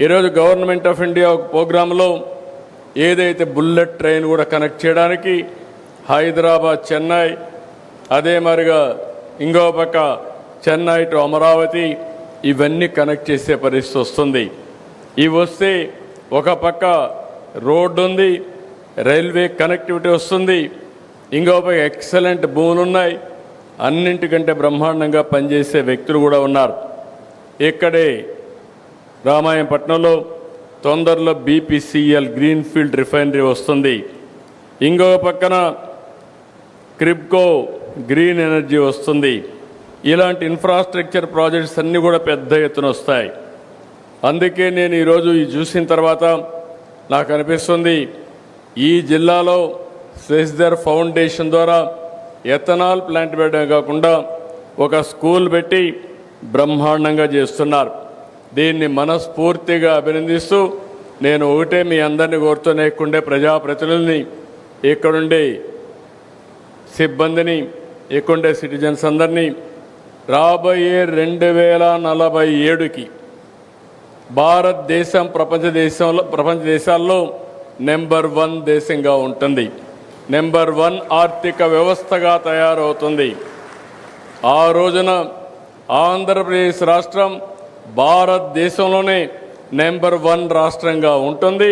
ఈరోజు government of India ఒక ప్రోగ్రాంలో ఏదైతే బుల్లెట్ ట్రైన్ కూడా కనెక్ట్ చేయడానికి హైదరాబాద్ చెన్నై, అదే మరిగా ఇంకో పక్క చెన్నై టు అమరావతి ఇవన్నీ కనెక్ట్ చేసే పరిస్థితి వస్తుంది. ఇవి వస్తే ఒక పక్క రోడ్డు ఉంది, రైల్వే కనెక్టివిటీ వస్తుంది, ఇంకో పక్క ఎక్సలెంట్ భూములు ఉన్నాయి, అన్నింటికంటే బ్రహ్మాండంగా పనిచేసే వ్యక్తులు కూడా ఉన్నారు. ఇక్కడే రామాయంపట్నంలో తొందరలో బీపీసీఎల్ గ్రీన్ఫీల్డ్ రిఫైనరీ వస్తుంది. ఇంకో పక్కన క్రిబ్కో గ్రీన్ ఎనర్జీ వస్తుంది. ఇలాంటి ఇన్ఫ్రాస్ట్రక్చర్ ప్రాజెక్ట్స్ అన్నీ కూడా పెద్ద ఎత్తున వస్తాయి. అందుకే నేను ఈరోజు ఈ చూసిన తర్వాత నాకు అనిపిస్తుంది, ఈ జిల్లాలో శశిధర్ ఫౌండేషన్ ద్వారా ఎథనాల్ ప్లాంట్ పెట్టడమే కాకుండా ఒక స్కూల్ పెట్టి బ్రహ్మాండంగా చేస్తున్నారు. దీన్ని మనస్ఫూర్తిగా అభినందిస్తూ నేను ఒకటే మీ అందరినీ కోరుతూనే ఇక్కడుండే ప్రజాప్రతినిధుల్ని, ఇక్కడుండే సిబ్బందిని, ఇక్కడుండే సిటిజన్స్ అందరినీ రాబోయే 2047కి భారతదేశం ప్రపంచ దేశాల్లో నెంబర్ 1 దేశంగా ఉంటుంది. నెంబర్ 1 ఆర్థిక వ్యవస్థగా తయారవుతుంది. ఆ రోజున ఆంధ్రప్రదేశ్ రాష్ట్రం భారతదేశంలోనే నెంబర్ 1 రాష్ట్రంగా ఉంటుంది.